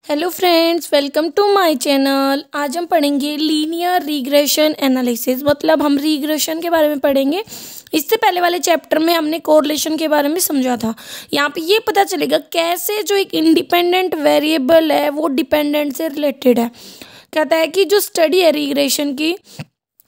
Hello friends, welcome to my channel. आज हम पढ़ेंगे लीनियर रिग्रेशन एनालिसिस, मतलब हम रिग्रेशन के बारे में पढ़ेंगे। इससे पहले वाले चैप्टर में हमने कोरिलेशन के बारे में समझा था। यहाँ पे ये पता चलेगा कैसे जो एक इंडिपेंडेंट वेरिएबल है वो डिपेंडेंट से रिलेटेड है। कहता है कि जो स्टडी है रिग्रेशन की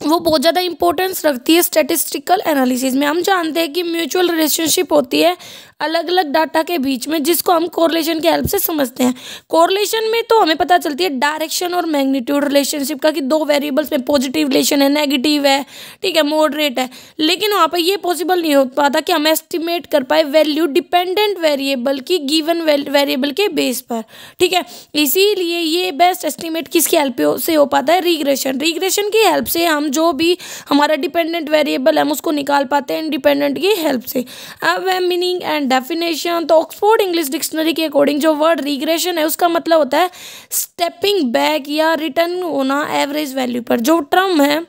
वो बहुत ज़्यादा इंपॉर्टेंस रखती है स्टैटिस्टिकल एनालिसिस में। हम जानते हैं कि म्यूचुअल रिलेशनशिप होती है अलग अलग डाटा के बीच में, जिसको हम कोरिलेशन की हेल्प से समझते हैं। कोरिलेशन में तो हमें पता चलती है डायरेक्शन और मैग्नीट्यूड रिलेशनशिप का, कि दो वेरिएबल्स में पॉजिटिव रिलेशन है, नेगेटिव है, ठीक है, मॉडरेट है। लेकिन वहाँ पर ये पॉसिबल नहीं हो पाता कि हम एस्टिमेट कर पाए वैल्यू डिपेंडेंट वेरिएबल की गिवन वेरिएबल के बेस पर, ठीक है। इसीलिए ये बेस्ट एस्टिमेट किसकी हेल्प से हो पाता है? रिग्रेशन की हेल्प से हम जो भी हमारा डिपेंडेंट वेरिएबल है हम उसको निकाल पाते हैं इंडिपेंडेंट की हेल्प से। अब है मीनिंग एंड डेफिनेशन। तो ऑक्सफोर्ड इंग्लिश डिक्शनरी के अकॉर्डिंग जो वर्ड रिग्रेशन है उसका मतलब होता है स्टेपिंग बैक या रिटर्न होना एवरेज वैल्यू पर। जो टर्म है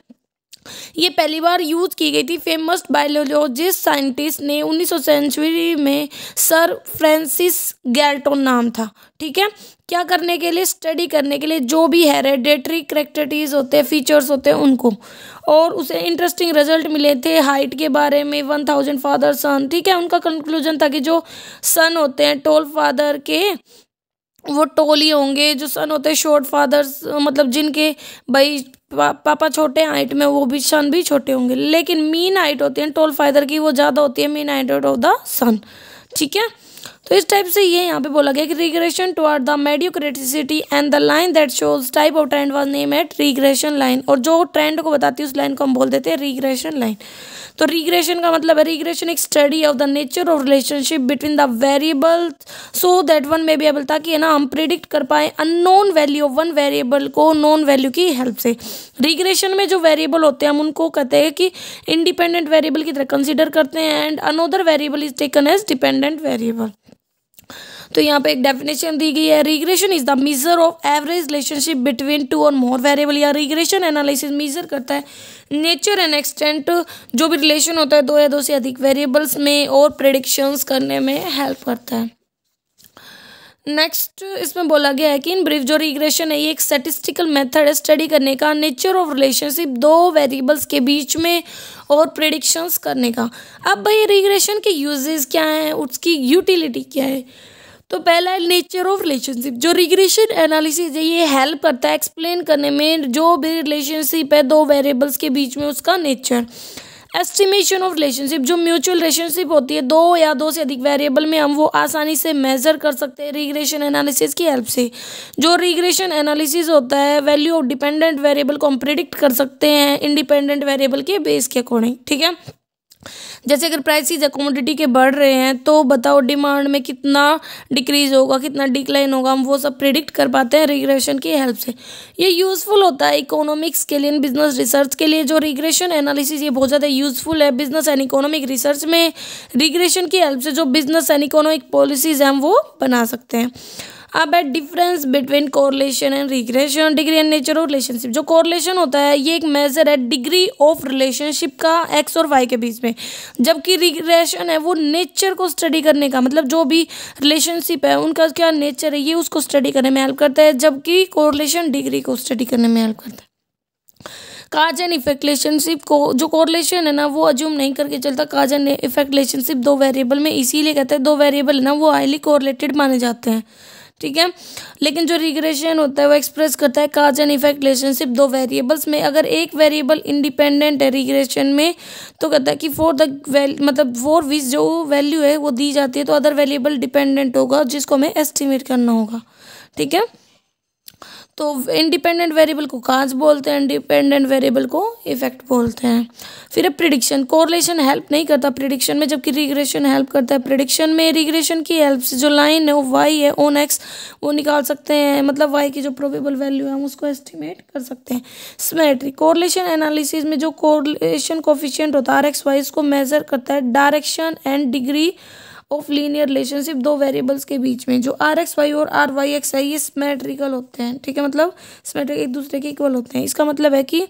ये पहली बार यूज की गई थी फेमस बायोलॉजिस्ट साइंटिस्ट ने 19वीं सेंचुरी में, सर फ्रांसिस गैल्टन नाम था, ठीक है। क्या करने के लिए? स्टडी करने के लिए जो भी हेरेडिटरी कैरेक्टरिस्टिक्स होते हैं, फीचर्स होते हैं उनको। और उसे इंटरेस्टिंग रिजल्ट मिले थे हाइट के बारे में, 1000 फादर सन, ठीक है। उनका कंक्लूजन था कि जो सन होते हैं टॉल फादर के वो टॉल ही होंगे, जो सन होते हैं शॉर्ट फादर्स मतलब जिनके भाई पापा छोटे हाइट में वो भी सन भी छोटे होंगे। लेकिन मीन हाइट होती है टॉल फादर की वो ज़्यादा होती है मीन हाइट ऑफ द सन, ठीक है। तो इस टाइप से ये यहाँ पे बोला गया कि regression toward the mediocrity and the line that shows type of trend was name at regression line. और जो ट्रेंड को बताती है उस लाइन को हम बोल देते हैं रिग्रेशन लाइन। तो रिग्रेशन का मतलब है रिग्रेशन एक study of the nature of relationship between the variable so that one may be able, ताकि है ना हम प्रिडिक्ट कर पाए unknown value of one variable को नोन वैल्यू की हेल्प से। रिग्रेशन में जो वेरिएबल होते हैं हम उनको कहते हैं कि इंडिपेंडेंट वेरिएबल की तरह कंसिडर करते हैं and another variable is taken age dependent variable. तो यहाँ पे एक डेफिनेशन दी गई है, regression is the measure of average relationship between two और मोर वेरिएबल। या रिग्रेशन एनालिसिस मेजर करता है नेचर एंड एक्सटेंट जो भी रिलेशन होता है दो या दो से अधिक वेरिएबल्स में और प्रेडिक्शंस करने में हेल्प करता है। नेक्स्ट इसमें बोला गया है कि इन ब्रीफ जो रिग्रेशन है ये एक स्टैटिस्टिकल मेथड है स्टडी करने का नेचर ऑफ रिलेशनशिप दो वेरिएबल्स के बीच में और प्रेडिक्शंस करने का। अब भाई रिग्रेशन के यूजेस क्या हैं, उसकी यूटिलिटी क्या है? तो पहला है नेचर ऑफ रिलेशनशिप। जो रिग्रेशन एनालिसिस है ये हेल्प करता है एक्सप्लेन करने में जो भी रिलेशनशिप है दो वेरिएबल्स के बीच में उसका नेचर। एस्टिमेशन ऑफ रिलेशनशिप जो म्यूचुअल रिलेशनशिप होती है दो या दो से अधिक वेरिएबल में हम वो आसानी से मेजर कर सकते हैं रिग्रेशन एनालिसिस की हेल्प से। जो रिग्रेशन एनालिसिस होता है वैल्यू ऑफ डिपेंडेंट वेरिएबल को हम प्रिडिक्ट कर सकते हैं इंडिपेंडेंट वेरिएबल के बेस के अकॉर्डिंग, ठीक है। जैसे अगर प्राइसेस कमोडिटी के बढ़ रहे हैं तो बताओ डिमांड में कितना डिक्रीज होगा, कितना डिक्लाइन होगा, हम वो सब प्रिडिक्ट कर पाते हैं रिग्रेशन की हेल्प से। ये यूज़फुल होता है इकोनॉमिक्स के लिए, बिजनेस रिसर्च के लिए। जो रिग्रेशन एनालिसिस ये बहुत ज़्यादा यूज़फुल है बिजनेस एंड इकोनॉमिक रिसर्च में। रिग्रेशन की हेल्प से जो बिजनेस एंड इकोनॉमिक पॉलिसीज हैं हम वो बना सकते हैं। अब है difference between correlation and regression, degree and nature of relationship. जो कोरिलेशन होता है ये एक मेजर है डिग्री ऑफ रिलेशनशिप का एक्स और वाई के बीच में, जबकि रिग्रेशन है वो नेचर को स्टडी करने का, मतलब जो भी रिलेशनशिप है उनका क्या नेचर है ये उसको स्टडी करने में हेल्प करता है, जबकि कोरिलेशन डिग्री को स्टडी करने में हेल्प करता है। काज एंड इफेक्ट रिलेशनशिप को जो कोरिलेशन है ना वो अज्यूम नहीं करके चलता काज एंड इफेक्ट रिलेशनशिप दो वेरिएबल में, इसीलिए कहते हैं दो वेरिएबल है ना वो हाईली कोरिलेटेड माने जाते हैं, ठीक है। लेकिन जो रिग्रेशन होता है वो एक्सप्रेस करता है काज एंड इफेक्ट रिलेशनशिप दो वेरिएबल्स में। अगर एक वेरिएबल इंडिपेंडेंट है रिग्रेशन में तो कहता है कि फॉर द मतलब फॉर विच जो वैल्यू है वो दी जाती है तो अदर वेरिएबल डिपेंडेंट होगा जिसको हमें एस्टिमेट करना होगा, ठीक है। तो इंडिपेंडेंट वेरिएबल को काज बोलते हैं, इंडिपेंडेंट वेरिएबल को इफेक्ट बोलते हैं। फिर प्रिडिक्शन, कोरिलेशन हेल्प नहीं करता प्रिडिक्शन में, जबकि रिग्रेशन हेल्प करता है प्रिडिक्शन में। रिग्रेशन की हेल्प से जो लाइन है वो वाई है ऑन एक्स वो निकाल सकते हैं, मतलब वाई की जो प्रोबेबल वैल्यू है हम उसको एस्टिमेट कर सकते हैं। सिमेट्री, कोरिलेशन एनालिसिस में जो कोरिलेशन कोफिशिएंट होता है आर एक्स वाई उसको मेजर करता है direction and degree of linear relationship दो वेरिएबल्स के बीच में। जो आर एक्स वाई और आर वाई एक्स है ये सिमेट्रिकल होते हैं, ठीक है, मतलब सिमेट्रिक एक दूसरे के इक्वल होते हैं। इसका मतलब है कि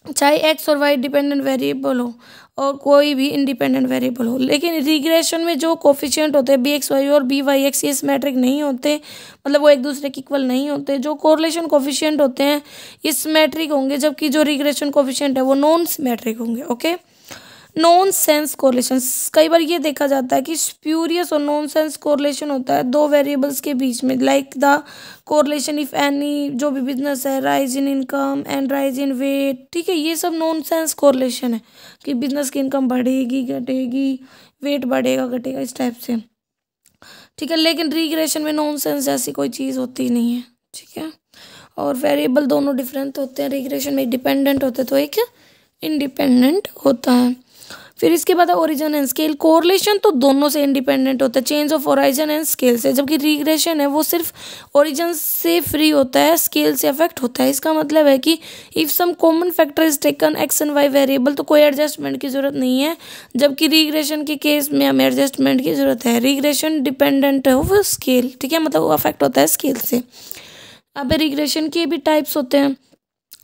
चाहे एक्स और वाई डिपेंडेंट वेरिएबल हो और कोई भी इंडिपेंडेंट वेरिएबल हो। लेकिन रिग्रेशन में जो कोफिशिएंट होते हैं बी एक्स वाई और बी वाई एक्स ये सिमेट्रिक नहीं होते, मतलब वो एक दूसरे के इक्वल नहीं होते। जो कोरिलेशन कोफिशिएंट होते हैं ये सिमेट्रिक होंगे, जबकि जो रिग्रेशन कोफिशिएंट है वो नॉन सिमेट्रिक होंगे। ओके, नॉन सेंस कोरिलेशन, कई बार ये देखा जाता है कि स्प्यूरियस और नॉन सेंस कोरिलेशन होता है दो वेरिएबल्स के बीच में, like the correlation if any, जो भी बिजनेस है, rise in income and rise in weight. ठीक है, ये सब नॉन सेंस कोरिलेशन है कि बिजनेस की इनकम बढ़ेगी घटेगी, वेट बढ़ेगा घटेगा, इस टाइप से। ठीक है, लेकिन रिग्रेशन में नॉन सेंस जैसी कोई चीज़ होती नहीं है। ठीक है, और वेरिएबल दोनों डिफरेंट होते हैं, रिग्रेशन में डिपेंडेंट होते तो एक इंडिपेंडेंट होता है। फिर इसके बाद ओरिजिन एंड स्केल, कोरिलेशन तो दोनों से इंडिपेंडेंट होता है, change of origin and scale से, जबकि रिग्रेशन है वो सिर्फ ओरिजिन से फ्री होता है, स्केल से अफेक्ट होता है। इसका मतलब है कि if some common factor is taken X and Y variable तो कोई एडजस्टमेंट की जरूरत नहीं है, जबकि रिग्रेशन के केस में हमें एडजस्टमेंट की जरूरत है। रिग्रेशन डिपेंडेंट है वो स्केल, ठीक है, मतलब वो अफेक्ट होता है स्केल से। अब रिग्रेशन के भी टाइप्स होते हैं,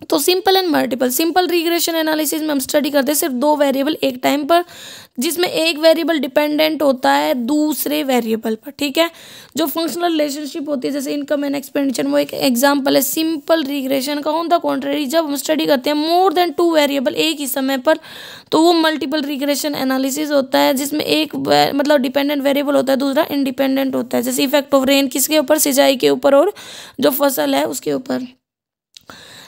तो simple and multiple. Simple regression analysis में हम स्टडी करते हैं सिर्फ दो वेरिएबल एक टाइम पर, जिसमें एक वेरिएबल डिपेंडेंट होता है दूसरे वेरिएबल पर। ठीक है, जो फंक्शनल रिलेशनशिप होती है जैसे इनकम एंड एक्सपेंडिचर, वो एक एग्जांपल है सिंपल रिग्रेशन का। ऑन द कॉन्ट्रेरी, जब हम स्टडी करते हैं मोर देन टू वेरिएबल एक ही समय पर, तो वो मल्टीपल रिग्रेशन एनालिसिस होता है, जिसमें एक मतलब डिपेंडेंट वेरिएबल होता है, दूसरा इंडिपेंडेंट होता है। जैसे इफेक्ट ऑफ रेन किसके ऊपर, सिंचाई के ऊपर और जो फसल है उसके ऊपर।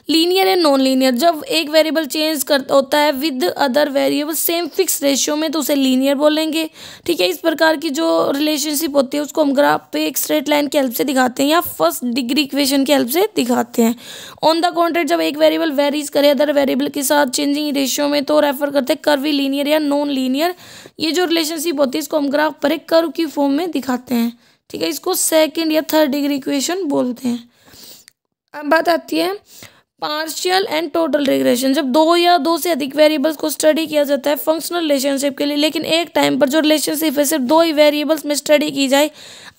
लीनियर एंड नॉन लीनियर, जब एक वेरिएबल चेंज कर होता है with other variable same fix ratio में तो उसे लीनियर बोलेंगे। ठीक है, इस प्रकार की जो रिलेशनशिप होती है उसको हम ग्राफ पे एक स्ट्रेट लाइन की हेल्प से दिखाते हैं या फर्स्ट डिग्री इक्वेशन की हेल्प से दिखाते हैं। ऑन द कॉन्ट्रेरी, जब एक वेरिएबल वेरीज करे अदर वेरिएबल के साथ चेंजिंग रेशियो में तो रेफर करते हैं कर्वी लीनियर या नॉन लीनियर। ये जो रिलेशनशिप होती है इसको हम ग्राफ पर एक कर्व की फॉर्म में दिखाते हैं। ठीक है, इसको सेकेंड या थर्ड डिग्री इक्वेशन बोलते हैं। अब बात आती है पार्शियल एंड टोटल रिग्रेशन, जब दो या दो से अधिक वेरिएबल्स को स्टडी किया जाता है फंक्शनल रिलेशनशिप के लिए, लेकिन एक टाइम पर जो रिलेशनशिप है सिर्फ दो ही वेरिएबल्स में स्टडी की जाए,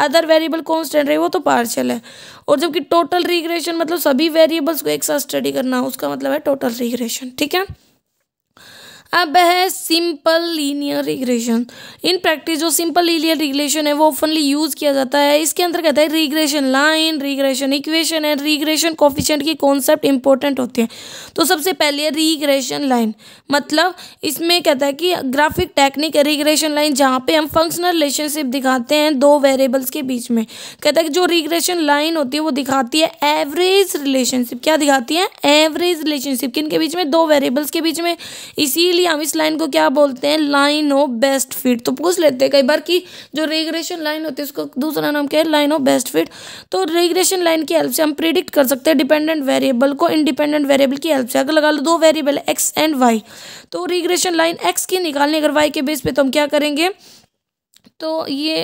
अदर वेरिएबल कांस्टेंट रहे, वो तो पार्शियल है। और जबकि टोटल रिग्रेशन मतलब सभी वेरिएबल्स को एक साथ स्टडी करना, उसका मतलब है टोटल रिग्रेशन। ठीक है, अब है simple linear regression. In practice जो सिंपल लीनियर रिग्रेशन है वो ओपनली यूज किया जाता है। इसके अंदर कहता है regression line, regression equation and regression coefficient की कॉन्सेप्ट इंपॉर्टेंट होते हैं। तो सबसे पहले है रिग्रेशन लाइन, मतलब इसमें कहता है कि ग्राफिक टेक्निक है रिग्रेशन लाइन, जहाँ पे हम फंक्शनल रिलेशनशिप दिखाते हैं दो वेरिएबल्स के बीच में। कहता है कि जो रिग्रेशन लाइन होती है वो दिखाती है एवरेज रिलेशनशिप। क्या दिखाती है? एवरेज रिलेशनशिप, किन के बीच में? दो वेरिएबल्स के बीच में। इसीलिए हम इस लाइन को क्या बोलते हैं? Line of best fit. तो पूछ लेते हैं कई बार कि जो रिग्रेशन लाइन होती है उसको दूसरा नाम क्या है? Line of best fit. तो रिग्रेशन लाइन की हेल्प से हम प्रिडिक्ट कर सकते हैं डिपेंडेंट वेरिएबल को इंडिपेंडेंट वेरिएबल की हेल्प से। अगर लगा लो दो वेरिएबल एक्स एंड वाई, तो रिग्रेशन लाइन एक्स की निकालनी अगर वाई के बेस पे, तो हम क्या करेंगे? तो ये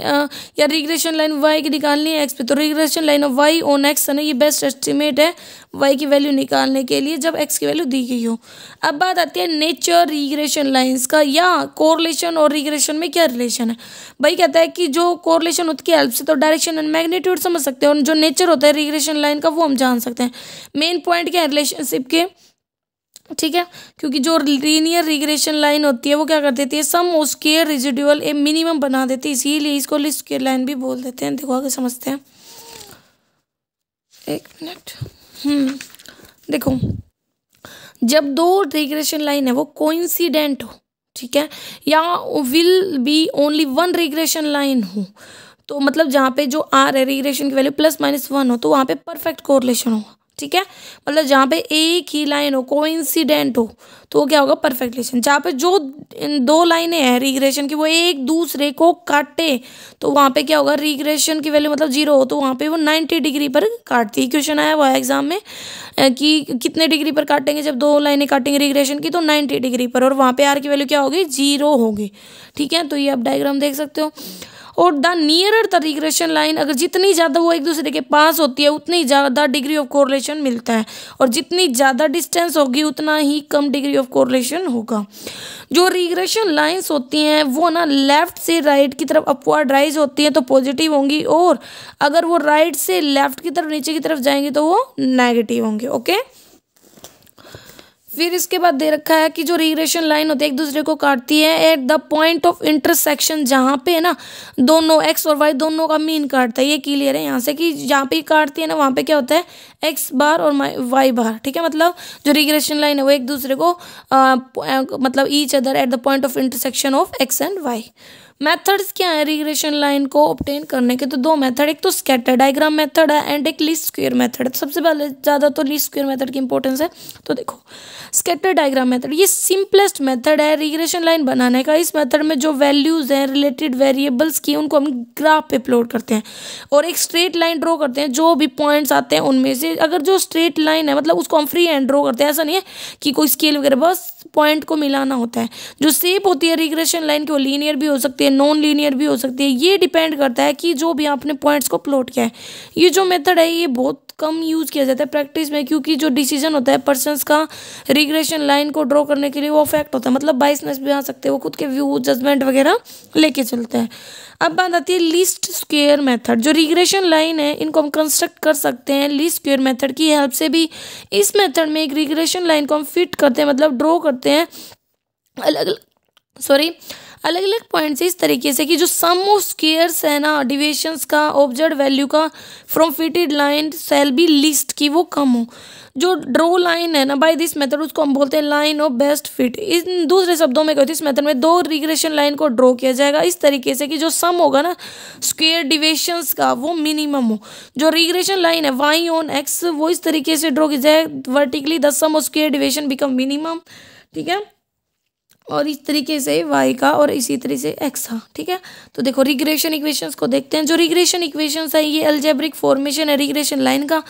या रिग्रेशन लाइन वाई की निकालनी है एक्स पे, तो regression line of Y on X है ना, ये बेस्ट एस्टिमेट है वाई की वैल्यू निकालने के लिए जब एक्स की वैल्यू दी गई हो। अब बात आती है नेचर रिग्रेशन लाइंस का, या कोरिलेशन और रिग्रेशन में क्या रिलेशन है। भाई कहता है कि जो कोरिलेशन उसकी हेल्प से तो डायरेक्शन एंड मैग्नीट्यूड समझ सकते हैं, और जो नेचर होता है रिग्रेशन लाइन का वो हम जान सकते हैं। मेन पॉइंट क्या है रिलेशनशिप के? ठीक है, क्योंकि जो लीनियर रिग्रेशन लाइन होती है वो क्या कर देती है? सम स्क्वायर रेसिडुअल ए मिनिमम बना देती है, इसीलिए इसको लीस्ट स्क्वायर लाइन भी बोल देते हैं। देखो आगे समझते हैं, एक मिनट। देखो, जब दो रिग्रेशन लाइन है वो कोइंसिडेंट हो, ठीक है, या will be only one regression line हो, तो मतलब जहाँ पे जो आर है रिग्रेशन की वैल्यू +-1 हो, तो वहाँ पे परफेक्ट कोरिलेशन होगा। ठीक है, मतलब जहाँ पे एक ही लाइन हो, कोइंसिडेंट हो, तो वो क्या होगा? Perfect relation. जहाँ पे जो दो लाइनें हैं रिग्रेशन की वो एक दूसरे को काटे, तो वहाँ पे क्या होगा? रिग्रेशन की वैल्यू मतलब 0 हो, तो वहाँ पे वो 90 डिग्री पर काटती है। क्वेश्चन आया हुआ है एग्जाम में कि कितने डिग्री पर काटेंगे जब दो लाइनें काटेंगे रिग्रेशन की? तो 90 डिग्री पर, और वहाँ पे आर की वैल्यू क्या होगी? 0 होगी। ठीक है, तो ये आप डायग्राम देख सकते हो। और the nearer the regression line, अगर जितनी ज़्यादा वो एक दूसरे के पास होती है उतनी ज़्यादा डिग्री ऑफ कोरिलेशन मिलता है, और जितनी ज़्यादा डिस्टेंस होगी उतना ही कम डिग्री ऑफ कोरिलेशन होगा। जो रिग्रेशन लाइंस होती हैं वो ना लेफ्ट से राइट की तरफ अपवर्ड राइज होती हैं तो पॉजिटिव होंगी, और अगर वो राइट से लेफ्ट की तरफ नीचे की तरफ जाएंगी तो वो नेगेटिव होंगे। ओके, फिर इसके बाद दे रखा है कि जो रिग्रेशन लाइन होती है एक दूसरे को काटती है eight the point of intersection, जहाँ पे है ना दोनों एक्स और वाई दोनों का मीन काटता है। ये क्लियर है यहाँ से कि जहाँ पे काटती है ना वहाँ पे क्या होता है एक्स बार और वाई बार, ठीक है। मतलब जो रिग्रेशन लाइन है वो एक दूसरे को मतलब each other at the point of intersection of X and Y. Methods क्या है रिग्रेशन लाइन को ऑब्टेन करने के? तो दो मेथड, एक तो स्कैटर डायग्राम मेथड है एंड एक लीस्ट स्क्वायर मेथड है। सबसे पहले ज़्यादा तो लीस्ट स्क्वायर मेथड की इंपॉर्टेंस है। तो देखो स्कैटर डायग्राम मेथड ये सिंपलेस्ट मेथड है रिग्रेशन लाइन बनाने का। इस मेथड में जो वैल्यूज़ हैं रिलेटेड वेरिएबल्स की उनको हम ग्राफ पे प्लॉट करते हैं और एक स्ट्रेट लाइन ड्रॉ करते हैं। जो भी पॉइंट्स आते हैं उनमें से अगर जो स्ट्रेट लाइन है मतलब उसको हम फ्री हैंड ड्रॉ करते हैं, ऐसा नहीं है कि कोई स्केल वगैरह, बस पॉइंट को मिलाना होता है। जो शेप होती है रिग्रेशन लाइन की वो लीनियर भी हो सकती है, नॉन लीनियर भी हो सकती है। ये डिपेंड करता है कि जो भी आपने पॉइंट्स को प्लॉट किया है। ये जो मेथड है ये बहुत कम यूज़ किया जाता है प्रैक्टिस में, क्योंकि जो डिसीजन होता है पर्सन्स का रिग्रेशन लाइन को ड्रॉ करने के लिए वो अफेक्ट होता है। मतलब बाइसनेस भी आ सकते हैं, वो खुद के व्यू जजमेंट वगैरह लेके चलते हैं। अब बात आती है लीस्ट स्क्वायर मेथड। जो रिग्रेशन लाइन है इनको हम कंस्ट्रक्ट कर सकते हैं लीस्ट स्क्वायर मेथड की हेल्प से भी। इस मेथड में एक रिग्रेशन लाइन को हम फिट करते हैं मतलब ड्रॉ करते हैं अलग अलग पॉइंट से इस तरीके से कि जो सम ऑफ स्क्वायर्स है ना डिविएशंस का ऑब्जर्व वैल्यू का from fitted line shall be least की वो कम हो। जो ड्रॉ लाइन है ना बाय दिस मेथड उसको हम बोलते हैं लाइन ऑफ बेस्ट फिट। इन दूसरे शब्दों में कहते हैं इस मेथड में दो रिग्रेशन लाइन को ड्रॉ किया जाएगा इस तरीके से कि जो सम होगा ना स्क्वायर डिविएशंस का वो मिनिमम हो। जो रिग्रेशन लाइन है वाई ऑन एक्स वो इस तरीके से ड्रॉ की जाए vertically the sum of square deviation become minimum, ठीक है। और इस तरीके से वाई का और इसी तरीके से एक्स का, ठीक है। तो देखो रिग्रेशन इक्वेशंस को देखते हैं। जो रिग्रेशन इक्वेशंस है ये अलजेब्रिक फॉर्मेशन है रिग्रेशन लाइन का।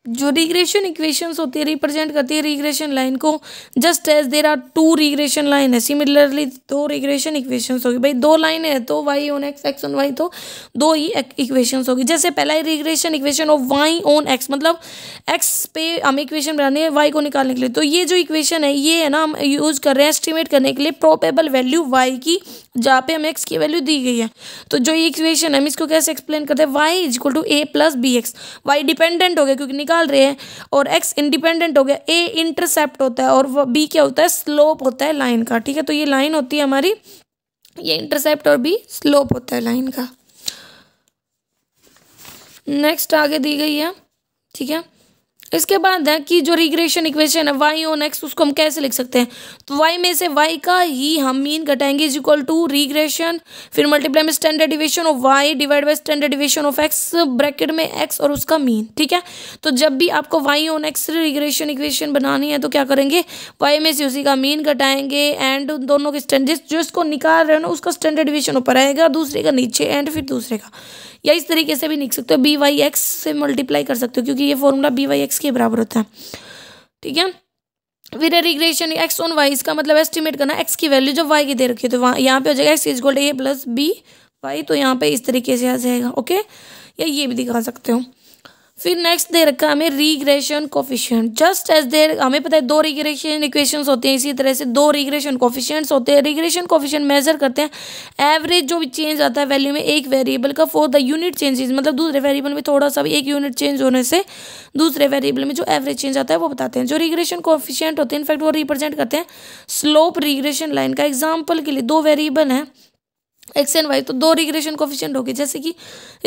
जो रिग्रेशन इक्वेशंस होती है रिप्रेजेंट करती है रिग्रेशन लाइन को। Just as there are two regression line है सिमिलरली दो रिग्रेशन इक्वेशंस होगी। भाई दो लाइन है तो Y on X X on Y तो दो ही इक्वेशंस होगी। जैसे पहला regression equation of Y on X मतलब एक्स पे हमें इक्वेशन बनानी है वाई को निकालने के लिए। तो ये जो इक्वेशन है ये है ना हम यूज कर रहे हैं एस्टिमेट करने के लिए प्रोबेबल वैल्यू वाई की जहाँ पे हमें एक्स की वैल्यू दी गई है। तो जो ये इक्वेशन है हम इसको कैसे एक्सप्लेन करते हैं Y is equal to A plus B x. Y dependent हो गया क्योंकि निकाल रहे हैं और एक्स इंडिपेंडेंट हो गया। ए इंटरसेप्ट होता है और बी क्या होता है स्लोप होता है लाइन का, ठीक है। तो ये लाइन होती है हमारी, ये इंटरसेप्ट और बी स्लोप होता है लाइन का। नेक्स्ट आगे दी गई है, ठीक है। इसके बाद है कि जो रिग्रेशन इक्वेशन है वाई ऑन एक्स उसको हम कैसे लिख सकते हैं? तो वाई में से वाई का ही हम मीन घटाएंगे इज इक्वल टू रिग्रेशन फिर मल्टीप्लाई में standard deviation of Y divide by standard deviation of X bracket में एक्स और उसका मीन, ठीक है। तो जब भी आपको Y on X regression equation बनानी है तो क्या करेंगे वाई में से उसी का मीन घटाएंगे एंड दोनों के स्टैंडर्ड जो इसको निकाल रहे हो ना उसका स्टैंडर्ड डिविएशन ऊपर आएगा दूसरे का नीचे एंड फिर दूसरे का। या इस तरीके से भी लिख सकते हो बी वाई एक्स से मल्टीप्लाई कर सकते हो क्योंकि ये फॉर्मूला बी वाई एक्स के बराबर होता है, ठीक है। फिर रिग्रेशन एक्स ऑन वाई इसका मतलब एस्टिमेट करना एक्स की वैल्यू जो वाई की दे रखी है। तो वहाँ यहाँ पे हो जाएगा X is equal to A plus B Y. तो यहाँ पे इस तरीके से आ जाएगा, ओके। या ये भी दिखा सकते हो। फिर नेक्स्ट दे रखा है हमें रिग्रेशन कोफिशिएंट। जस्ट एज देर हमें पता है दो रिग्रेशन इक्वेशंस होते हैं इसी तरह से दो रिग्रेशन कोफिशिएंट्स होते हैं। रिग्रेशन कोफिशिएंट मेजर करते हैं एवरेज जो भी चेंज आता है वैल्यू में एक वेरिएबल का फॉर द यूनिट चेंजेस मतलब दूसरे वेरिएबल में थोड़ा सा भी एक यूनिट चेंज होने से दूसरे वेरिएबल में जो एवरेज चेंज आता है वो बताते हैं। जो रिग्रेशन कोफिशिएंट होते हैं इनफैक्ट वो रिप्रेजेंट करते हैं स्लोप रिग्रेशन लाइन का। एग्जाम्पल के लिए दो वेरिएबल हैं एक्स एंड वाई तो दो रिग्रेशन कोफिशिएंट होगी जैसे कि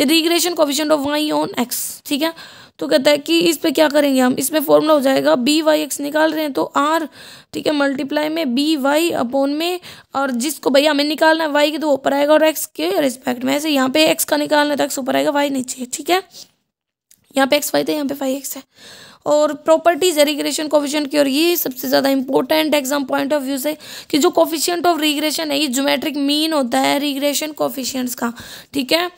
regression coefficient of Y on X, ठीक है। तो कहता है कि इस पे क्या करेंगे हम इसमें फॉर्मूला हो जाएगा बी वाई एक्स निकाल रहे हैं तो आर, ठीक है, मल्टीप्लाई में बी वाई अपॉन में और जिसको भैया हमें निकालना है वाई के तो ऊपर आएगा और एक्स के रिस्पेक्ट में। ऐसे यहाँ पे एक्स का निकालना है तो एक्स ऊपर आएगा वाई नीचे, ठीक है। यहाँ पे एक्स वाई था यहाँ पे वाई एक्स है। और प्रॉपर्टीज है रिग्रेशन कोफिशिएंट की और ये सबसे ज़्यादा important exam point of view से कि जो कोफिशिएंट ऑफ रिग्रेशन है ये ज्योमेट्रिक मीन होता है रिग्रेशन कोफिशिएंट्स का, ठीक है।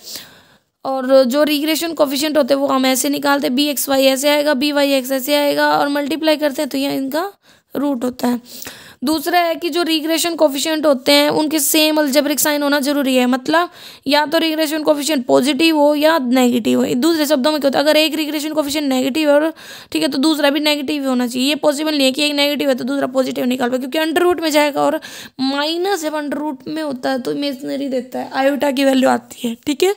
और जो रिग्रेशन कोफिशिएंट होते हैं वो हम ऐसे निकालते हैं बी एक्स वाई ऐसे आएगा बी वाई एक्स ऐसे आएगा और मल्टीप्लाई करते हैं तो ये इनका रूट होता है। दूसरा है कि जो रिग्रेशन कोफिशिएंट होते हैं उनके सेम अलजेब्रिक साइन होना जरूरी है। मतलब या तो रिग्रेशन कोफिशिएंट पॉजिटिव हो या नेगेटिव हो। दूसरे शब्दों में क्या होता है अगर एक रिग्रेशन कोफिशिएंट नेगेटिव है और ठीक है तो दूसरा भी नेगेटिव ही होना चाहिए। ये पॉसिबल नहीं है कि एक नेगेटिव है तो दूसरा पॉजिटिव निकाल पाए क्योंकि अंडर रूट में जाएगा और माइनस जब अंडर रूट में होता है तो इमेजिनरी देता है आयोटा की वैल्यू आती है, ठीक है।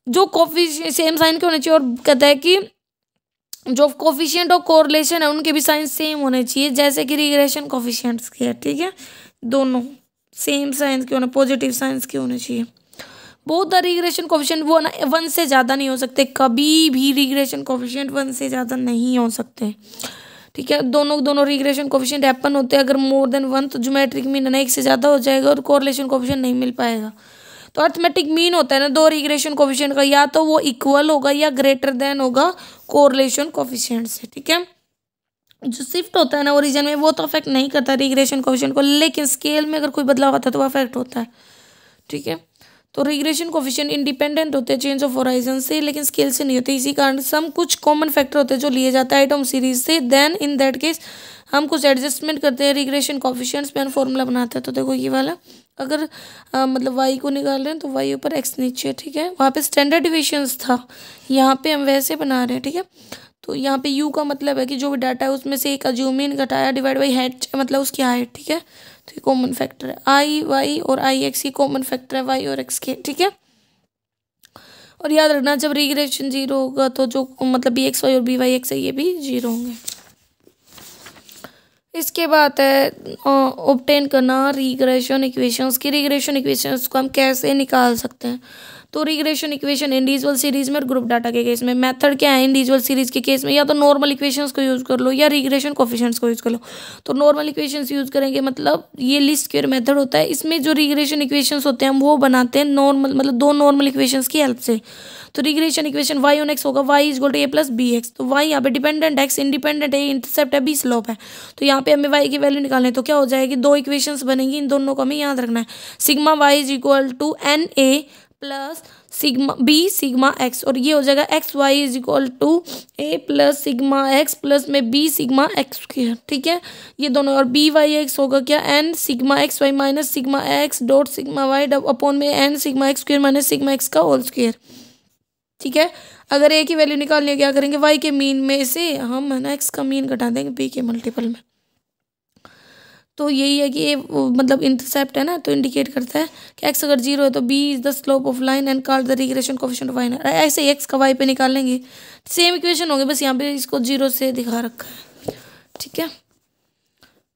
जो कोफिशिएंट सेम साइन के होने चाहिए और कहता है कि जो कोफिशिएंट ऑफ कोरिलेशन है उनके भी साइंस सेम होने चाहिए, जैसे कि रिग्रेशन कोफिशिएंट्स के है, ठीक है, दोनों सेम साइंस के होने, पॉजिटिव साइंस के होने चाहिए। बहुत द रिग्रेशन कोफिशिएंट वो ना 1 से ज़्यादा नहीं हो सकते, कभी भी रिग्रेशन कोफिशिएंट 1 से ज़्यादा नहीं हो सकते, ठीक है। दोनों रिग्रेशन कोफिशिएंट हैपन होते हैं अगर मोर देन 1, तो ज्योमेट्रिक मीन ना 1 से ज़्यादा हो जाएगा और कोरिलेशन कोफिशिएंट नहीं मिल पाएगा। तो अर्थमेटिक मीन होता है ना 2 रिग्रेशन कोफिशिएंट का, या तो वो इक्वल होगा या ग्रेटर देन होगा कोरिलेशन कोफिशिएंट से, ठीक है। जो शिफ्ट होता है ना ओरिजिन में वो तो अफेक्ट नहीं करता रिग्रेशन कोफिशिएंट को, लेकिन स्केल में अगर कोई बदलाव आता है तो वो अफेक्ट होता है, ठीक है। तो रिग्रेशन कोफिशिएंट इंडिपेंडेंट होते हैं चेंज ऑफ होराइजन से, लेकिन स्केल से नहीं होते। इसी कारण सम कुछ कॉमन फैक्टर होते हैं जो लिए जाता है एटम सीरीज से, देन इन दैट केस हम कुछ एडजस्टमेंट करते हैं रिग्रेशन कोफिशिएंट्स पे, फॉर्मूला बनाते हैं। तो देखो ये वाला अगर मतलब वाई को निकाल रहे हैं तो वाई ऊपर एक्स नीचे, ठीक है। वहाँ पे स्टैंडर्ड डिविएशंस था, यहाँ पे हम वैसे बना रहे हैं, ठीक है। तो यहाँ पे यू का मतलब है कि जो भी डाटा है उसमें से एक अज्यूमिन घटाया डिवाइड बाई हाइट, मतलब उसकी हाइट, ठीक है। तो ये कॉमन फैक्टर है, आई वाई और आई एक्स ही कॉमन फैक्टर है वाई और एक्स के, ठीक है। और याद रखना जब रिग्रेशन 0 होगा तो जो मतलब बी एक्स वाई और बी वाई एक्स है ये भी 0 होंगे। इसके बाद है ऑब्टेन करना रिग्रेशन इक्वेशंस की। रिग्रेशन इक्वेशंस को हम कैसे निकाल सकते हैं? तो रिग्रेशन इक्वेशन इंडिविजुअल सीरीज में और ग्रुप डाटा के केस में मेथड क्या है? इंडिविजुअल सीरीज के केस में या तो नॉर्मल इक्वेशंस को यूज़ कर लो या रिग्रेशन कोफिशिएंट्स को यूज़ कर लो। तो नॉर्मल इक्वेशंस यूज़ करेंगे, मतलब ये लीस्ट स्क्वायर मेथड होता है। इसमें जो रिग्रेशन इक्वेशंस होते हैं हम वो बनाते हैं नॉर्मल, मतलब 2 नॉर्मल इक्वेशंस की हेल्प से। तो regression equation Y on x होगा, y is equal to A plus B x. तो वाई यहाँ पे डिपेंडेंट, एक्स इंडिपेंडेंट है, इंटरसेप्ट है, बी स्लोप है। तो यहाँ पे हमें वाई की वैल्यू निकालनी है, तो क्या हो जाएगी? 2 इक्वेशंस बनेंगी, इन दोनों को हमें याद रखना है। Sigma Y is equal to N A plus sigma B sigma X, और ये हो जाएगा X Y is equal to A plus sigma X plus में बी सिग्मा एक्स स्क्वायर, ठीक है। ये दोनों, और बी वाई एक्स होगा क्या? N sigma x y minus sigma x dot sigma y upon में n sigma x square minus sigma x का होल स्क्वायर, ठीक है। अगर ए की वैल्यू निकालनी है क्या करेंगे? वाई के मीन में से हम है ना एक्स का मीन घटा देंगे बी के मल्टीपल में। तो यही है कि ये मतलब इंटरसेप्ट है ना, तो इंडिकेट करता है कि एक्स अगर 0 है तो B is the slope of line and called the regression coefficient of Y. ऐसे ही एक्स का वाई पे निकालेंगे, सेम इक्वेशन होगी, बस यहाँ पे इसको 0 से दिखा रखा है, ठीक है।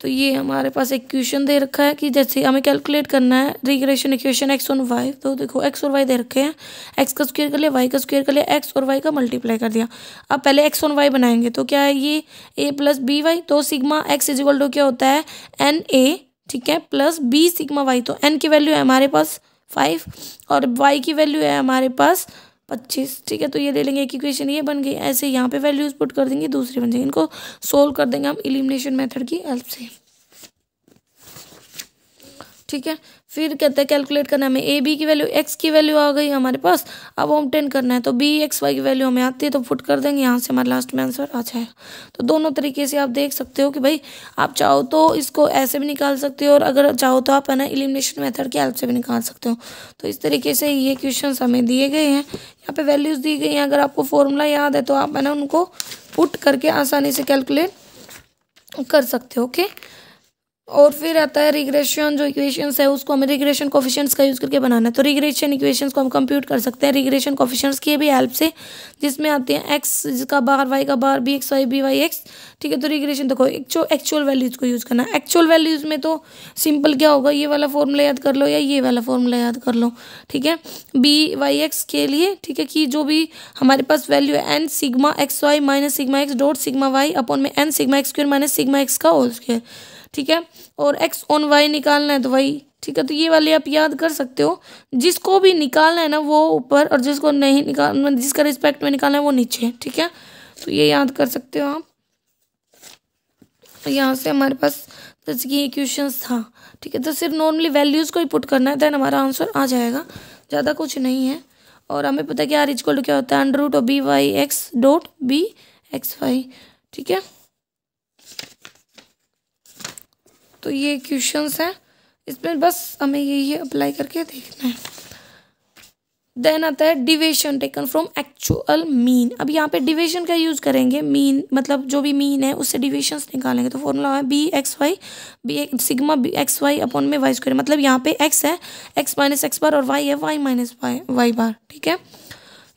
तो ये हमारे पास एक इक्वेशन दे रखा है कि जैसे हमें कैलकुलेट करना है regression equation X on Y. तो देखो एक्स और वाई दे रखे हैं, एक्स का स्क्वायर कर लिया, वाई का स्क्वायर कर लिया, एक्स और वाई का मल्टीप्लाई कर दिया। अब पहले एक्स ऑन वाई बनाएंगे, तो क्या है ये ए प्लस बी वाई। तो sigma X is equal to क्या होता है? एन ए, ठीक है, प्लस बी सिग्मा वाई। तो एन की वैल्यू है हमारे पास 5 और वाई की वैल्यू है हमारे पास 25, ठीक है। तो ये ले लेंगे, एक इक्वेशन ये बन गई। ऐसे यहाँ पे वैल्यूज पुट कर देंगे, दूसरी बन जाएगी। इनको सोल्व कर देंगे हम एलिमिनेशन मेथड की हेल्प से, ठीक है। फिर कहते हैं कैलकुलेट करना है हमें ए बी की वैल्यू, एक्स की वैल्यू आ गई हमारे पास, अब ऑब्टेन करना है। तो बी एक्स वाई की वैल्यू हमें आती है तो पुट कर देंगे, यहाँ से हमारे लास्ट में आंसर आ जाएगा। तो दोनों तरीके से आप देख सकते हो कि भाई आप चाहो तो इसको ऐसे भी निकाल सकते हो और अगर चाहो तो आप है ना एलिमिनेशन मेथड की हेल्प से भी निकाल सकते हो। तो इस तरीके से ये क्वेश्चन हमें दिए गए हैं, यहाँ पे वैल्यूज दी गई हैं। अगर आपको फॉर्मूला याद है तो आप है ना उनको पुट करके आसानी से कैलकुलेट कर सकते हो, ओके। और फिर आता है रिग्रेशन जो इक्वेशंस है उसको हमें रिग्रेशन कोफिशिएंट्स का यूज़ करके बनाना है। तो रिग्रेशन इक्वेशंस को हम कंप्यूट कर सकते हैं रिग्रेशन कोफिशिएंट्स की भी हेल्प से, जिसमें आते हैं एक्स का बार वाई का bar b x Y b Y x, ठीक है। तो रिग्रेशन देखो एक्चुअल वैल्यूज़ को यूज़ करना है। एक्चुअल वैल्यूज़ में तो सिंपल क्या होगा, ये वाला फॉर्मूला याद कर लो या ये वाला फॉर्मूला याद कर लो, ठीक है। बी वाई एक्स के लिए, ठीक है, कि जो भी हमारे पास वैल्यू है n sigma x y minus sigma x dot sigma y upon में n sigma x square minus sigma x का होल स्क्वायर, ठीक है। और एक्स ऑन वाई निकालना है तो वाई, ठीक है। तो ये वाले आप याद कर सकते हो, जिसको भी निकालना है ना वो ऊपर और जिसको नहीं निकाल जिसका रिस्पेक्ट में निकालना है वो नीचे, ठीक है। तो ये याद कर सकते हो आप। यहाँ से हमारे पास जैसे कि इक्वेशंस था, ठीक है। तो सिर्फ नॉर्मली वैल्यूज़ को ही पुट करना है, देन हमारा आंसर आ जाएगा, ज़्यादा कुछ नहीं है। और हमें पता है कि आर इक्वल टू क्या होता है? Under root of B Y X dot B x Y, ठीक है। तो ये क्वेश्चंस हैं, इसमें बस हमें यही अप्लाई करके देखना है। देन आता है deviation taken from actual mean. अब यहाँ पे डिविएशन का यूज़ करेंगे, मीन मतलब जो भी मीन है उससे डिविएशंस निकालेंगे। तो फॉर्मूला है B x Y B sigma B x Y upon में वाई स्क्वायर, मतलब यहाँ पे एक्स है एक्स माइनस एक्स बार और वाई है वाई माइनस वाई बार, ठीक है।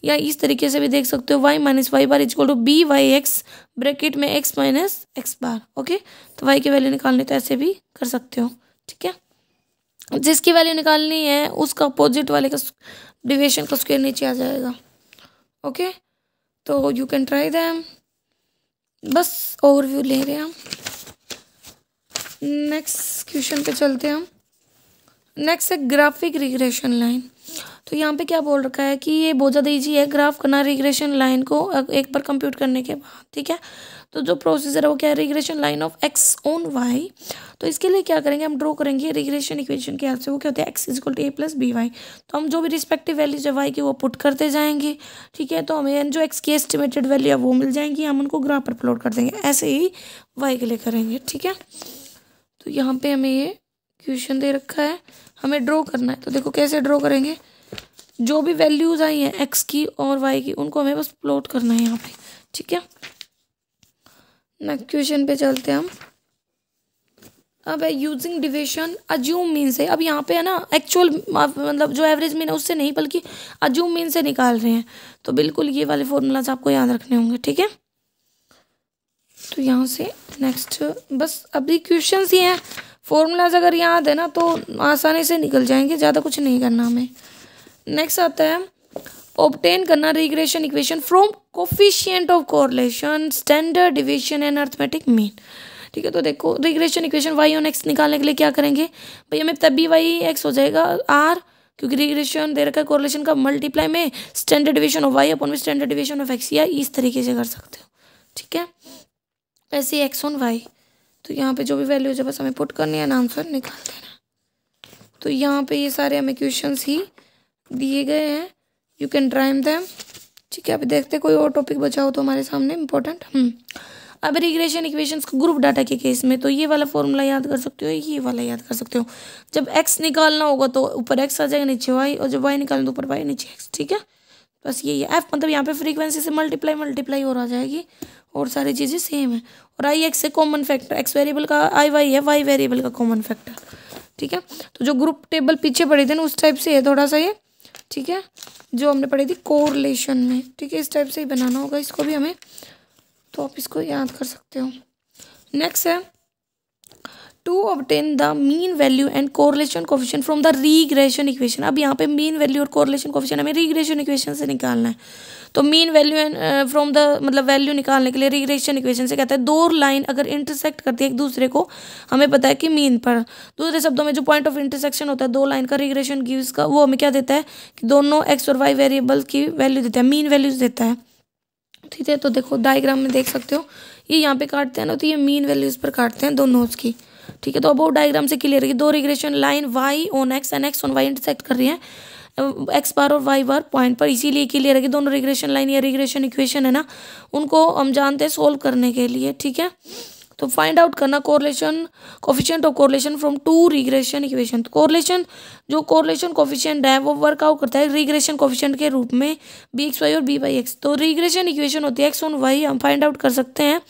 या इस तरीके से भी देख सकते हो y minus Y bar equal to B Y X bracket में x minus X bar. Okay, तो y की वैल्यू निकालनी तो ऐसे भी कर सकते हो। ठीक है, जिसकी वैल्यू निकालनी है उसका अपोजिट वाले का डिविएशन का स्क्वायर नीचे आ जाएगा। ओके, तो यू कैन ट्राई दैम। बस ओवरव्यू ले रहे हैं हम। नेक्स्ट क्वेश्चन पे चलते हैं हम। नेक्स्ट है ग्राफिक रिग्रेशन लाइन। तो यहाँ पे क्या बोल रखा है कि ये बहुत ज़्यादा ईजी है ग्राफ करना रिग्रेशन लाइन को एक बार कंप्यूट करने के बाद। ठीक है, तो जो प्रोसीजर है वो क्या है, regression line of X on Y. तो इसके लिए क्या करेंगे, हम ड्रॉ करेंगे रिग्रेशन इक्वेशन के हेल्प से। वो क्या होता है, X equal to A plus B Y. तो हम जो भी रिस्पेक्टिव वैल्यूज है वाई की वो पुट करते जाएंगे। ठीक है, तो हमें जो एक्स की एस्टिमेटेड वैल्यू है वो मिल जाएंगी, हम उनको ग्राफ पर प्लॉट कर देंगे। ऐसे ही वाई के लिए करेंगे। ठीक है, तो यहाँ पे हमें ये क्वेश्चन दे रखा है, हमें ड्रॉ करना है। तो देखो कैसे ड्रॉ करेंगे, जो भी वैल्यूज आई हैं एक्स की और वाई की उनको हमें बस प्लॉट करना है यहाँ पे। ठीक है, नेक्स्ट क्वेश्चन पे चलते हैं हम। अब है यूजिंग डिविजन अज्यूम मीन से। अब यहाँ पे है ना एक्चुअल मतलब जो एवरेज मीन है उससे नहीं बल्कि अज्यूम मीन से निकाल रहे हैं। तो बिल्कुल ये वाले फॉर्मूलाज आपको याद रखने होंगे। ठीक है, तो यहाँ से नेक्स्ट बस अभी क्वेश्चन ही हैं, फॉर्मूलाज अगर याद है ना तो आसानी से निकल जाएंगे, ज़्यादा कुछ नहीं करना हमें। नेक्स्ट आता है ऑब्टेन करना regression equation from coefficient of correlation, standard deviation and arithmetic mean. ठीक है, तो देखो regression equation Y on X निकालने के लिए क्या करेंगे भाई, हमें तब भी वाई एक्स हो जाएगा आर, क्योंकि रिग्रेशन दे रखा है कोरिलेशन का, मल्टीप्लाई में standard deviation of Y upon में स्टैंडर्ड डिविएशन ऑफ एक्स, या इस तरीके से कर सकते हो। ठीक है, ऐसे एक्स ऑन वाई। तो यहाँ पे जो भी वैल्यूज है बस हमें पुट करनी है, आंसर निकाल देना। तो यहाँ पे ये सारे हमें क्वेश्चंस ही दिए गए हैं, यू कैन ड्राइव देम। ठीक है, अभी देखते कोई और टॉपिक बचा हो तो हमारे सामने इम्पोर्टेंट। अब रिग्रेशन इक्वेशंस को ग्रुप डाटा के केस में तो ये वाला फॉर्मूला याद कर सकते हो, ये वाला याद कर सकते हो। जब एक्स निकालना होगा तो ऊपर एक्स आ जाएगा, नीचे वाई, और जब वाई निकालना तो ऊपर वाई नीचे एक्स। ठीक है, बस यही है। एफ मतलब यहाँ पे फ्रीक्वेंसी से मल्टीप्लाई और आ जाएगी, और सारी चीज़ें सेम है। और आई एक्स से कॉमन फैक्टर, एक्स वेरिएबल का आई वाई है, वाई वेरिएबल का कॉमन फैक्टर। ठीक है, तो जो ग्रुप टेबल पीछे पढ़े थे ना उस टाइप से है थोड़ा सा ये। ठीक है, जो हमने पढ़ी थी कोरिलेशन में। ठीक है, इस टाइप से ही बनाना होगा इसको भी हमें, तो आप इसको याद कर सकते हो। नेक्स्ट है to obtain the mean value and correlation coefficient from the regression equation. अब यहाँ पे मीन वैल्यू और कोरिलेशन कोफिशिएंट हमें रिग्रेशन इक्वेशन से निकालना है। तो mean value and from the मतलब वैल्यू निकालने के लिए रिग्रेशन इक्वेशन से कहता है दो लाइन अगर इंटरसेक्ट करती है एक दूसरे को, हमें पता है कि मीन पर, दूसरे शब्दों में जो पॉइंट ऑफ इंटरसेक्शन होता है दो लाइन का, रिग्रेशन गिव्स का, वो हमें क्या देता है कि दोनों एक्स और वाई वेरिएबल की वैल्यू देता है, मीन वैल्यूज देता है। ठीक है, तो देखो डायग्राम में देख सकते हो, ये यहाँ पे काटते हैं ना तो ये मीन वैल्यूज पर काटते हैं दोनों की। ठीक है, तो अब वो डायग्राम से क्लियर है कि दो regression line Y on X and X on Y intersect कर रही है एक्स बार और वाई बार पॉइंट पर, इसीलिए क्लियर है कि दोनों रिग्रेशन लाइन या रिग्रेशन इक्वेशन है ना उनको हम जानते हैं सोल्व करने के लिए। ठीक है, तो फाइंड आउट करना correlation coefficient of correlation from two regression equation. तो कोरिलेशन जो कोरिलेशन कोफिशिएंट है वो वर्कआउट करता है रिग्रेशन कोफिशिएंट के रूप में बी एक्स वाई और बी वाई एक्स। तो रिग्रेशन इक्वेशन होती है एक्स ऑन वाई, हम फाइंड आउट कर सकते हैं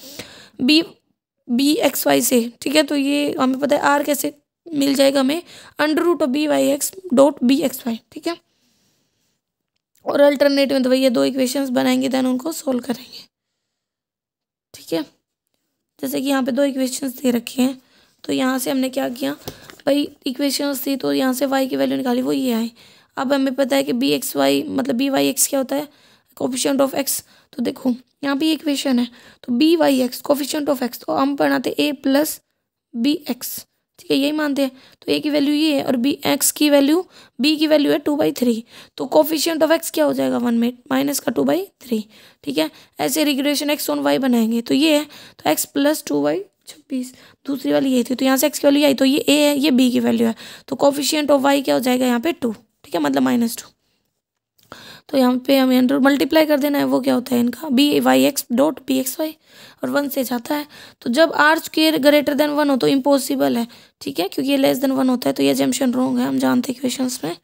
बी एक्स वाई से। ठीक है, तो ये हमें पता है आर कैसे मिल जाएगा हमें, under root of B Y X dot B x Y. ठीक है, और अल्टरनेटिव में तो भैया दो इक्वेशंस बनाएंगे देन उनको सोल्व करेंगे। ठीक है, जैसे कि यहाँ पे दो इक्वेशंस दे रखे हैं, तो यहाँ से हमने क्या किया भाई, इक्वेशंस थी तो यहाँ से y की वैल्यू निकाली, वो ये आई। अब हमें पता है कि बी एक्स वाई मतलब बी वाई एक्स क्या होता है, कोफिशिएंट ऑफ एक्स। तो देखो यहाँ पे इक्वेशन है, तो B Y X coefficient of X, तो हम बनाते ए प्लस बी एक्स। ठीक है, यही मानते हैं। तो ए की वैल्यू ये है और बी एक्स की वैल्यू, बी की वैल्यू है 2/3, तो कोफिशिएंट ऑफ एक्स क्या हो जाएगा 1 में माइनस का 2/3। ठीक है, ऐसे रिग्रेशन एक्स ऑन वाई बनाएंगे, तो ये है तो एक्स प्लस 2/26, दूसरी वाली ये थी, तो यहाँ से एक्स की वैल्यू आई, तो ये ए है ये बी की वैल्यू है, तो कोफिशिएंट ऑफ वाई क्या हो जाएगा यहाँ पे 2। ठीक है, मतलब -2। तो यहाँ पे हमें अंडर मल्टीप्लाई कर देना है, वो क्या होता है इनका B Y X dot B x Y, और 1 से जाता है। तो जब आर स्क्वायर ग्रेटर देन 1 हो तो इम्पॉसिबल है। ठीक है, क्योंकि ये लेस देन 1 होता है, तो ये अजम्पशन रॉन्ग है, हम जानते हैं क्वेश्चंस में।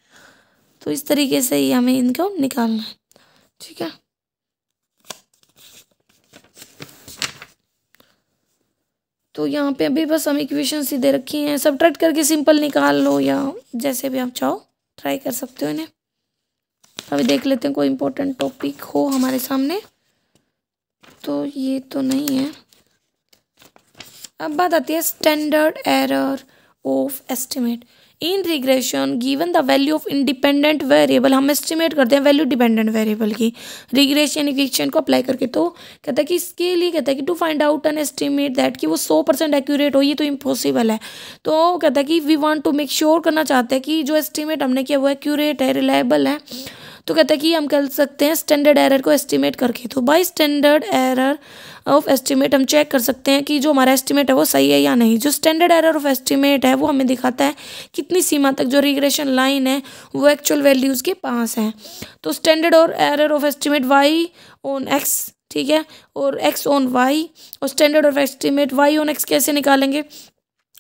तो इस तरीके से ही हमें इनको निकालना है। ठीक है, तो यहाँ पे अभी बस हम इक्वेशन ही दे रखी हैं, सब्ट्रैक्ट करके सिंपल निकाल लो या जैसे भी आप चाहो ट्राई कर सकते हो इन्हें। अभी देख लेते हैं कोई इंपॉर्टेंट टॉपिक हो हमारे सामने। तो ये तो नहीं है। अब बात आती है standard error of estimate in regression given the value of independent variable. हम एस्टिमेट करते हैं वैल्यू डिपेंडेंट वेरिएबल की रिग्रेशन इक्वेशन को अप्लाई करके। तो कहता है कि इसके लिए कहता है कि to find out an estimate that कि वो 100% एक्यूरेट हो, ये तो इम्पॉसिबल है। तो कहता है कि we want to make sure करना चाहते हैं कि जो एस्टिमेट हमने किया वो एक्यूरेट है, रिलायबल है। तो कहता है कि हम कर सकते हैं स्टैंडर्ड एरर को एस्टिमेट करके। तो by standard error of estimate हम चेक कर सकते हैं कि जो हमारा एस्टिमेट है वो सही है या नहीं। जो स्टैंडर्ड एरर ऑफ एस्टिमेट है वो हमें दिखाता है कितनी सीमा तक जो रिग्रेशन लाइन है वो एक्चुअल वैल्यूज़ के पास है। तो स्टैंडर्ड और error of estimate Y on X, ठीक है, और एक्स ऑन वाई, और standard of estimate Y on X कैसे निकालेंगे?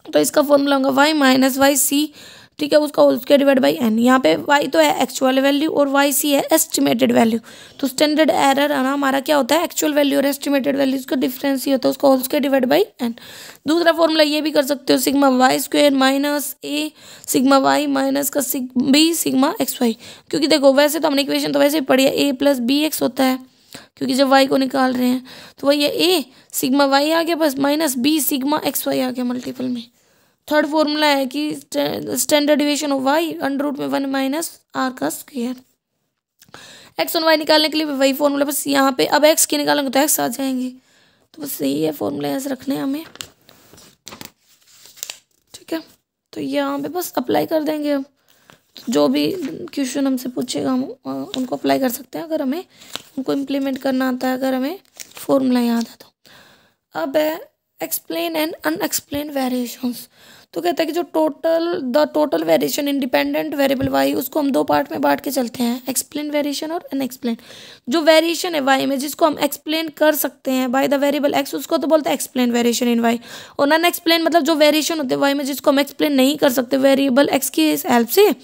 तो इसका फॉर्मूला होगा वाई माइनस वाई सी, ठीक है, उसका whole square divide by N. यहाँ पे वाई तो है एक्चुअल वैल्यू और वाई सी है एस्टिमेटेड वैल्यू। तो स्टैंडर्ड एरर है ना हमारा क्या होता है, एक्चुअल वैल्यू और एस्टिमेटेड वैल्यू का डिफरेंस ही होता है, उसका whole square divide by N. दूसरा फॉर्मूला ये भी कर सकते हो, sigma Y square minus A sigma Y minus का बी सिग्मा एक्स वाई। क्योंकि देखो वैसे तो हमने इक्वेशन तो वैसे ही पढ़ी है, ए प्लस बी एक्स होता है, क्योंकि जब वाई को निकाल रहे हैं तो वही है ए सिग्मा वाई आ गया बस minus b sigma x y आ गया मल्टीपल में। थर्ड फॉर्मूला है कि standard deviation of y under root में 1 माइनस आर का स्क्वायर। एक्स और वाई निकालने के लिए वही फॉर्मूला, बस यहाँ पे अब एक्स की निकालेंगे तो एक्स आ जाएंगे। तो बस यही है फॉर्मूला ऐसे रखने हैं हमें, ठीक है। तो यहाँ पे बस अप्लाई कर देंगे। अब जो भी क्वेश्चन हमसे पूछेगा हम उनको अप्लाई कर सकते हैं अगर हमें उनको इम्प्लीमेंट करना आता है, अगर हमें फॉर्मूला याद है तो। अब है एक्सप्लेन एंड अनएक्सप्लेन वेरिएशंस। तो कहता है कि जो total variation independent variable Y उसको हम दो पार्ट में बांट के चलते हैं, एक्सप्लेन वेरिएशन और अनएक्सप्लेन। जो वेरिएशन है वाई में जिसको हम एक्सप्लेन कर सकते हैं बाय द वेरिएबल एक्स उसको तो बोलते हैं एक्सप्लेन वेरिएशन इन वाई। और अनएक्सप्लेन मतलब जो वेरिएशन होते हैं वाई में जिसको हम एक्सप्लेन नहीं कर सकते वेरिएबल एक्स की हेल्प से,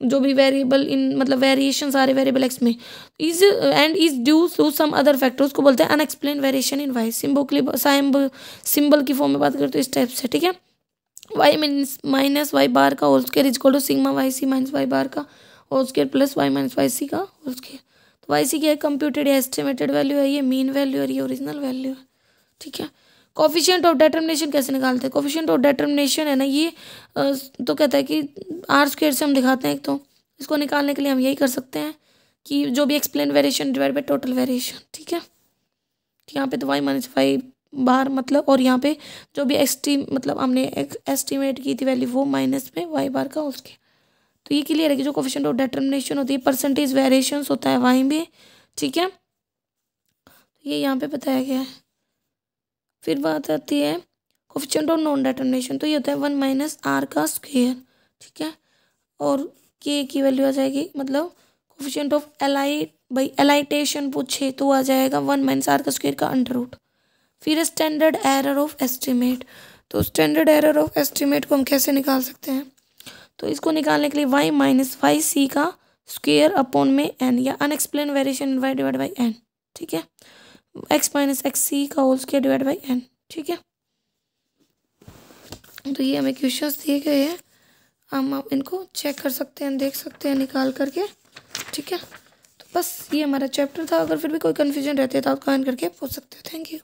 जो भी वेरिएबल इन मतलब वेरिएशन सारे वेरिएबल एक्स में is and is due to some other factor, उसको बोलते हैं unexplained variation in y. Symbol की फॉर्म में बात करें तो इस टाइप से, ठीक है। Y means minus Y bar का whole square is equal to sigma y c minus Y bar का whole square plus y minus Y C का होल स्क्वायर। तो वाई सी की है कंप्यूटेड या एस्टिमेटेड वैल्यू है, ये मीन वैल्यू और ये ओरिजिनल वैल्यू है, ठीक है। कोफिशिएंट ऑफ डिटर्मिनेशन कैसे निकालते हैं? कोफिशिएंट ऑफ डिटर्मिनेशन है ना ये तो कहता है कि आर स्क्वायर से हम दिखाते हैं। एक तो इसको निकालने के लिए हम यही कर सकते हैं कि जो भी explain variation divide by total variation, ठीक है। यहाँ पे तो वाई माइनस वाई बार मतलब, और यहाँ पे जो भी मतलब हमने एक एस्टिमेट की थी वैल्यू वो माइनस में वाई बार का उसके। तो ये क्लियर है कि जो कोफिशिएंट ऑफ डिटर्मिनेशन होती है परसेंटेज वेरिएशंस होता है वाई में, ठीक है। तो ये यहाँ पे बताया गया है। फिर बात आती है कोफिशिएंट ऑफ नॉन डिटर्मिनेशन, तो ये होता है 1 माइनस आर का स्क्वायर, ठीक है। और के की वैल्यू आ जाएगी मतलब कोफिशिएंट ऑफ एलाइटेशन पूछे तो आ जाएगा 1 माइनस आर का स्क्वायर का अंडर रूट। फिर स्टैंडर्ड एरर ऑफ एस्टिमेट। तो स्टैंडर्ड एरर ऑफ एस्टिमेट को हम कैसे निकाल सकते हैं? तो इसको निकालने के लिए वाई माइनस वाई सी का स्क्वायर अपॉन में एन या unexplain variation Y divide by N, ठीक है। एक्स माइनस एक्स सी का whole square divide by N, ठीक है। तो ये हमें क्वेश्चंस दिए गए हैं, हम इनको चेक कर सकते हैं, देख सकते हैं निकाल करके, ठीक है। तो बस ये हमारा चैप्टर था। अगर फिर भी कोई कन्फ्यूजन रहती है तो आप कमेंट करके पूछ सकते हो। Thank you.